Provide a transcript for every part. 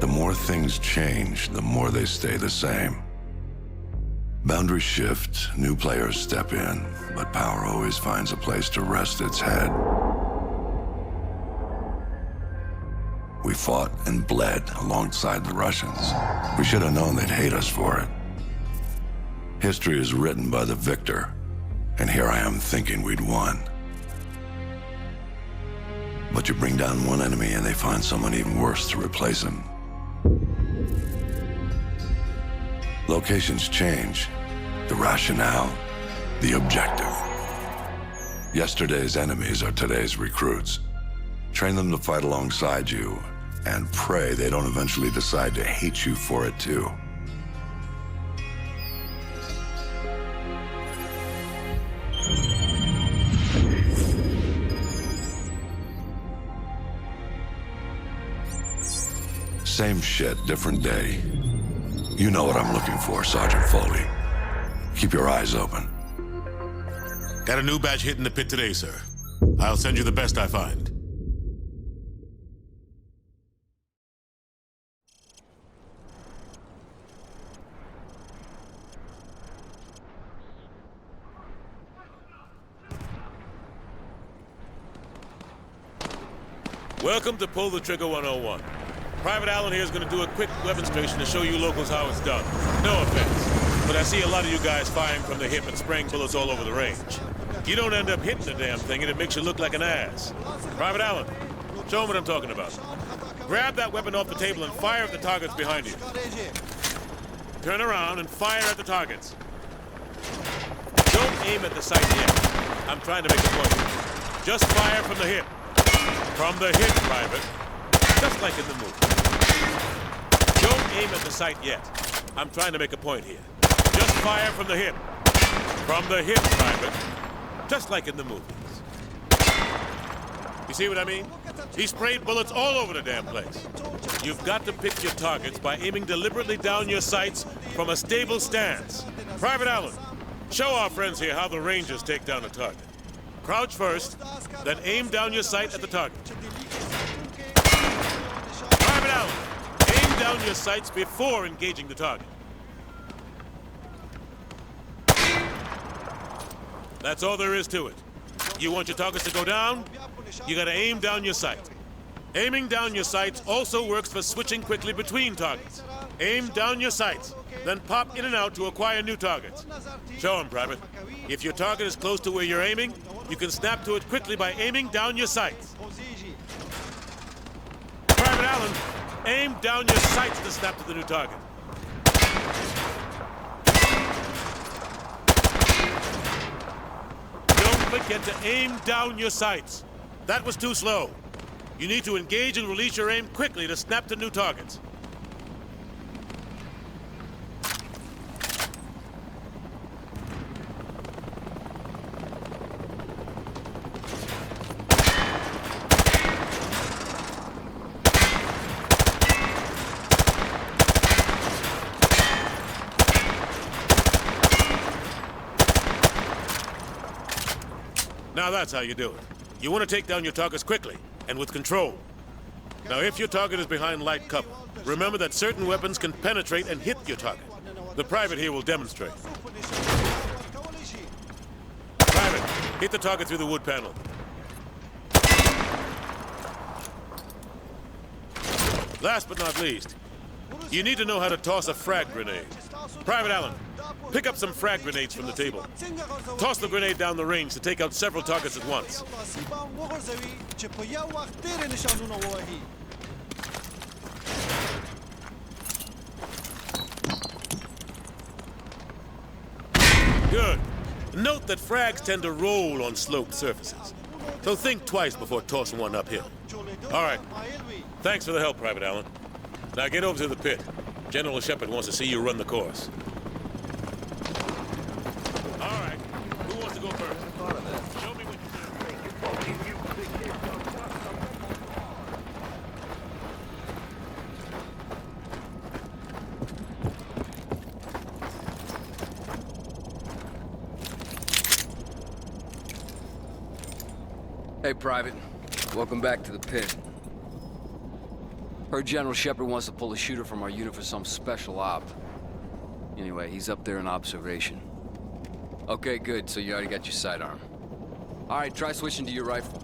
The more things change, the more they stay the same. Boundaries shift, new players step in, but power always finds a place to rest its head. We fought and bled alongside the Russians. We should have known they'd hate us for it. History is written by the victor, and here I am thinking we'd won. But you bring down one enemy and they find someone even worse to replace him. Locations change, the rationale, the objective. Yesterday's enemies are today's recruits. Train them to fight alongside you, and pray they don't eventually decide to hate you for it too. Same shit, different day. You know what I'm looking for, Sergeant Foley. Keep your eyes open. Got a new batch hitting the pit today, sir. I'll send you the best I find. Welcome to Pull the Trigger 101. Private Allen here is going to do a quick demonstration to show you locals how it's done. No offense, but I see a lot of you guys firing from the hip and spraying bullets all over the range. You don't end up hitting the damn thing and it makes you look like an ass. Private Allen, show them what I'm talking about. Grab that weapon off the table and fire at the targets behind you. Turn around and fire at the targets. Don't aim at the sight yet. I'm trying to make a point. Just fire from the hip. From the hip, Private. Just like in the movie. Don't aim at the sight yet. I'm trying to make a point here. Just fire from the hip. From the hip, Private. Just like in the movies. You see what I mean? He sprayed bullets all over the damn place. You've got to pick your targets by aiming deliberately down your sights from a stable stance. Private Allen, show our friends here how the Rangers take down a target. Crouch first, then aim down your sight at the target. Private Allen, aim down your sights before engaging the target. That's all there is to it. You want your targets to go down? You gotta aim down your sight. Aiming down your sights also works for switching quickly between targets. Aim down your sights, then pop in and out to acquire new targets. Show him, Private. If your target is close to where you're aiming, you can snap to it quickly by aiming down your sights. Private Allen, aim down your sights to snap to the new target. Don't forget to aim down your sights. That was too slow. You need to engage and release your aim quickly to snap to new targets. Now that's how you do it. You want to take down your targets quickly and with control. Now if your target is behind light cover, remember that certain weapons can penetrate and hit your target. The private here will demonstrate. Private, hit the target through the wood panel. Last but not least, you need to know how to toss a frag grenade. Private Allen, pick up some frag grenades from the table. Toss the grenade down the range to take out several targets at once. Good. Note that frags tend to roll on sloped surfaces, so think twice before tossing one uphill. All right. Thanks for the help, Private Allen. Now get over to the pit. General Shepard wants to see you run the course. All right. Who wants to go first? Show me what you do. Hey, Private. Welcome back to the pit. Heard General Shepard wants to pull a shooter from our unit for some special op. Anyway, he's up there in observation. Okay, good, so you already got your sidearm. Alright, try switching to your rifle.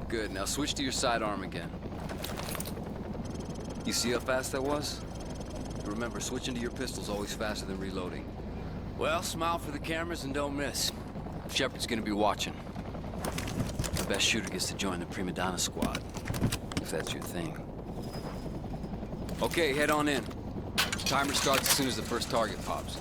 Good, now switch to your sidearm again. You see how fast that was? Remember, switching to your pistol's always faster than reloading. Well, smile for the cameras and don't miss. Shepard's gonna be watching. The best shooter gets to join the prima donna squad, if that's your thing. Okay, head on in. Timer starts as soon as the first target pops.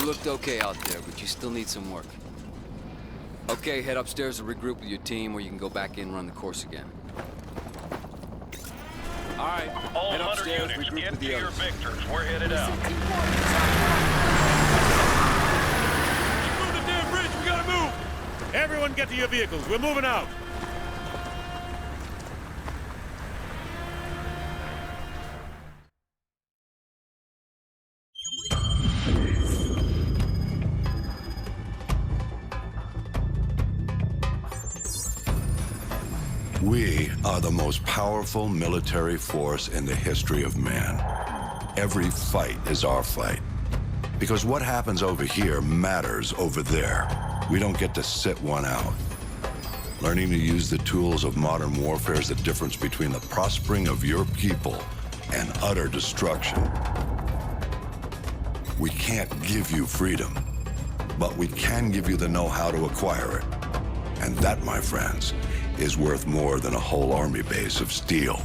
Looked okay out there, but you still need some work. Okay, head upstairs to regroup with your team, or you can go back in and run the course again. All right, head upstairs, regroup with the others. Victors. We're headed out. Move the damn bridge, we gotta move! Everyone get to your vehicles, we're moving out! We are the most powerful military force in the history of man. Every fight is our fight. Because what happens over here matters over there. We don't get to sit one out. Learning to use the tools of modern warfare is the difference between the prospering of your people and utter destruction. We can't give you freedom, but we can give you the know-how to acquire it. And that, my friends, is worth more than a whole army base of steel.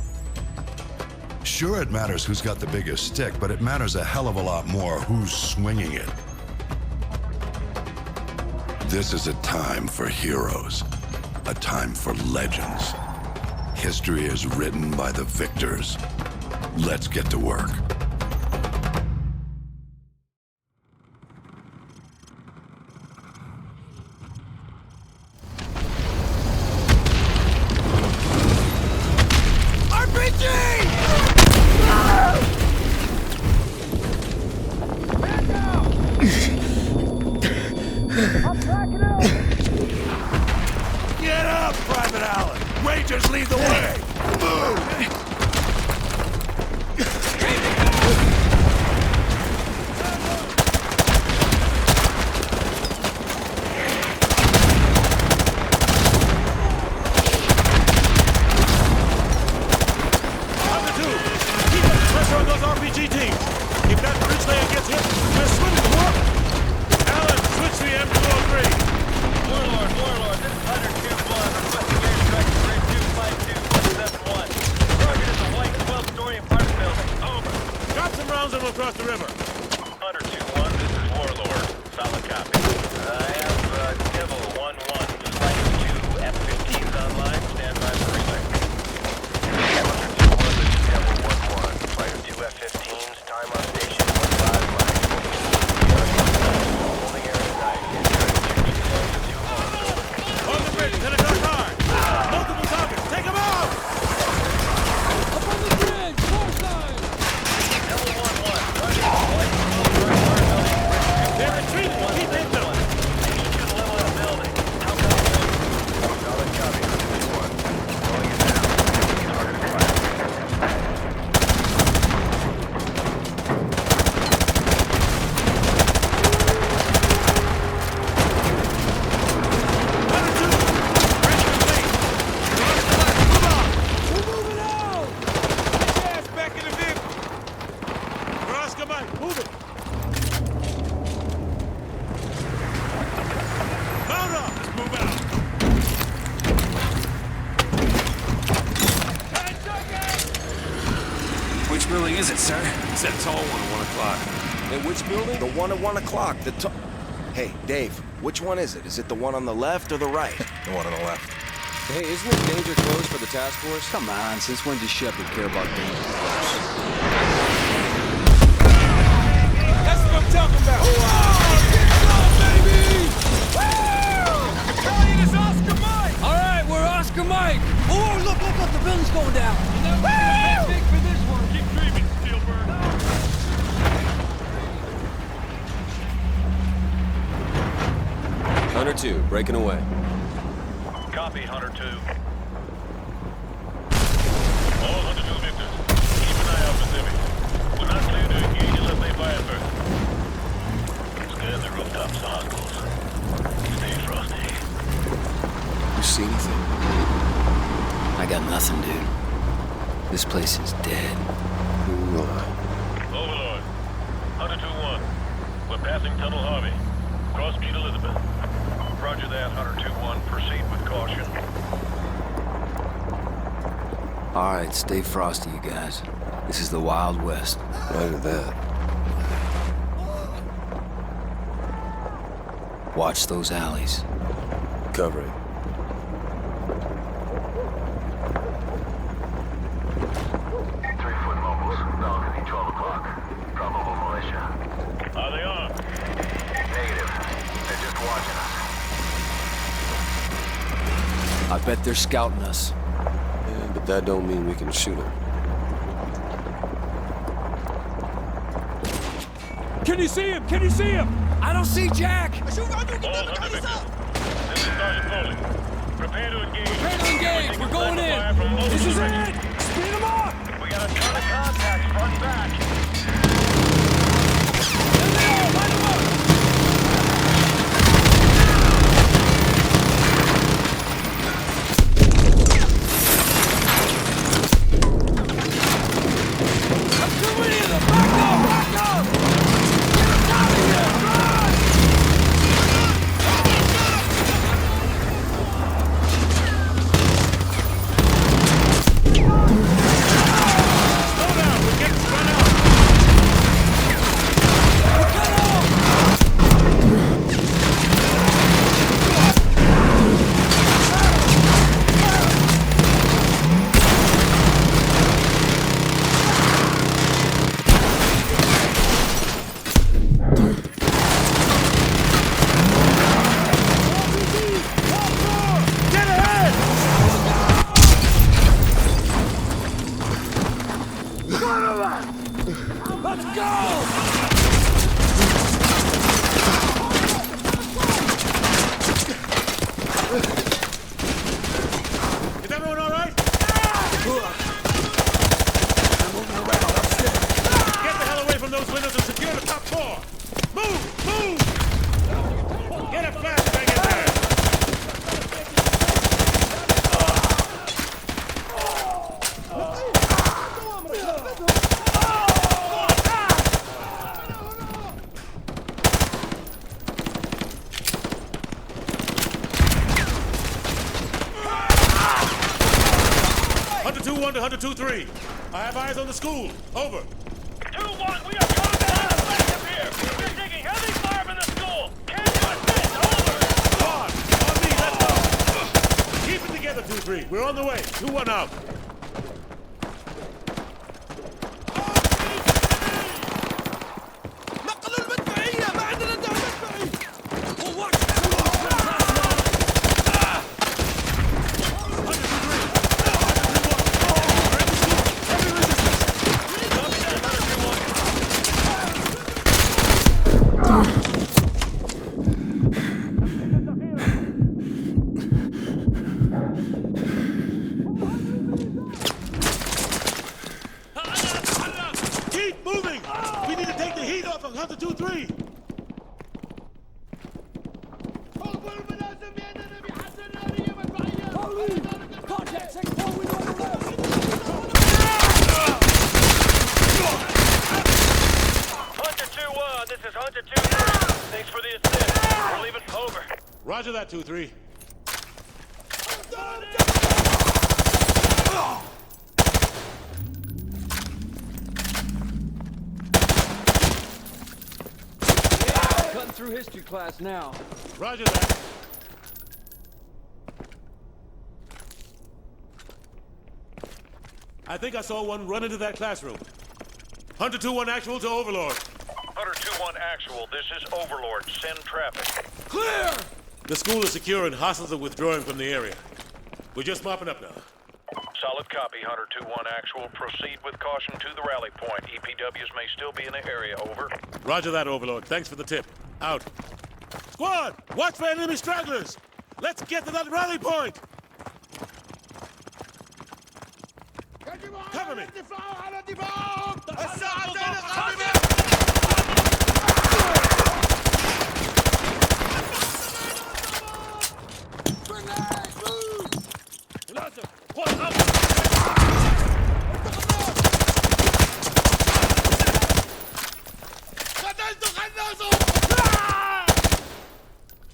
Sure, it matters who's got the biggest stick, but it matters a hell of a lot more who's swinging it. This is a time for heroes, a time for legends. History is written by the victors. Let's get to work. Get up, Private Allen! Rangers lead the way! Move! Number 2, keep up the pressure on those RPG teams. If that bridge layer gets hit, we're swimming to work. Allen, switch to the M203. Warlord, this is Hunter 2-1. Requesting airstrike to Grid 252-171. Target is a white 12-story apartment building. Over. Drop some rounds and we'll cross the river. Hunter 2-1, this is Warlord. Solid copy. I have Devil 1-1. Flight 2 F-15s online. Stand by for relay. Hunter 2-1, this is Devil 1-1. Flight 2 F-15s. Time on station 15 miles. Holding air tonight. On the bridge, 10 o'clock hard. Multiple targets, take them out! Up on the bridge, far side! Devil 1-1. is it, sir? It's that tall one at 1 o'clock. Hey, which building? The one at 1 o'clock. Hey, Dave, which one is it? Is it the one on the left or the right? The one on the left. Hey, isn't it danger close for the task force? Come on, since when does Shepard care about danger close? That's what I'm talking about! Oh, get some, baby! Woo! Italian is Oscar Mike! All right, we're Oscar Mike! Oh, look, the building's going down! You know, we're gonna pay big for this one. Keep dreaming, Spielberg. Hunter 2, breaking away. Copy, Hunter 2. All Hunter 2 victors, keep an eye out for Zimmy. We're not clear to engage unless they fire first. Scan the rooftops and hospitals. Stay frosty. You see anything? I got nothing, dude. This place is dead. Overlord, Hunter 2-1. We're passing Tunnel Harvey. Cross Street Elizabeth. Roger that, Hunter 2-1. Proceed with caution. All right, stay frosty, you guys. This is the Wild West. Roger that. Watch those alleys. Covering. Balcony, 12 o'clock. Probable militia. Are they on? Negative. They're just watching us. I bet they're scouting us. Yeah, but that don't mean we can shoot them. Can you see him? Can you see him? I don't see Jack! All Hunter victors. This is Sergeant Foley. Prepare to engage. Prepare to engage. We're going in. This is it! Speed him up! We got a ton of contacts front and back. Is everyone all right? Get the hell away from those windows and secure the top floor. Move! Move! Get a flashbang in there! Hunter 2-1 to Hunter 2-3. I have eyes on the school. Over. 2-1, we are combat effective here. We're taking heavy fire from the school. Can you assist? Over. On me, let's go. Keep it together, 2-3. We're on the way. 2-1 out. Keep moving! We need to take the heat off of Hunter 2-3. Hunter 2-1, this is Hunter 2-3. Thanks for the assist. We're leaving. Over. Roger that, 2-3. history class now. Roger that. I think I saw one run into that classroom. Hunter 2-1 actual to Overlord. Hunter 2-1 actual, this is Overlord. Send traffic. Clear! The school is secure and hostiles are withdrawing from the area. We're just mopping up now. Solid copy, Hunter 2-1 actual. Proceed with caution to the rally point. EPWs may still be in the area, over. Roger that, Overlord. Thanks for the tip. Out. Squad, watch for enemy stragglers. Let's get to that rally point. Cover me.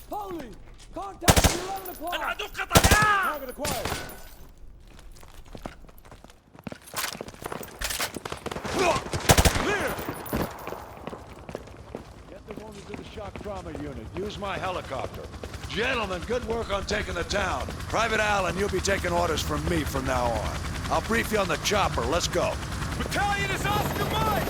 Holy! Contact at 11 o'clock! Target acquired! Clear! Get the wounded to the shock trauma unit. Use my helicopter. Gentlemen, good work on taking the town. Private Allen, you'll be taking orders from me from now on. I'll brief you on the chopper. Let's go. Battalion is Oscar Mike!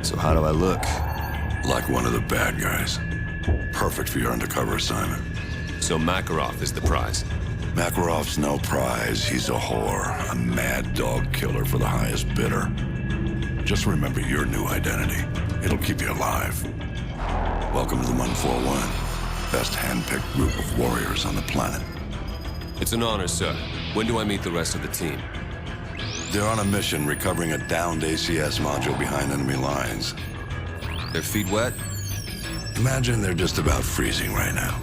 So how do I look? Like one of the bad guys. Perfect for your undercover assignment. So Makarov is the prize. Makarov's no prize. He's a whore, a mad dog killer for the highest bidder. Just remember your new identity. It'll keep you alive. Welcome to the 141. Best hand-picked group of warriors on the planet. It's an honor, sir. When do I meet the rest of the team? They're on a mission recovering a downed ACS module behind enemy lines. Their feet wet? Imagine they're just about freezing right now.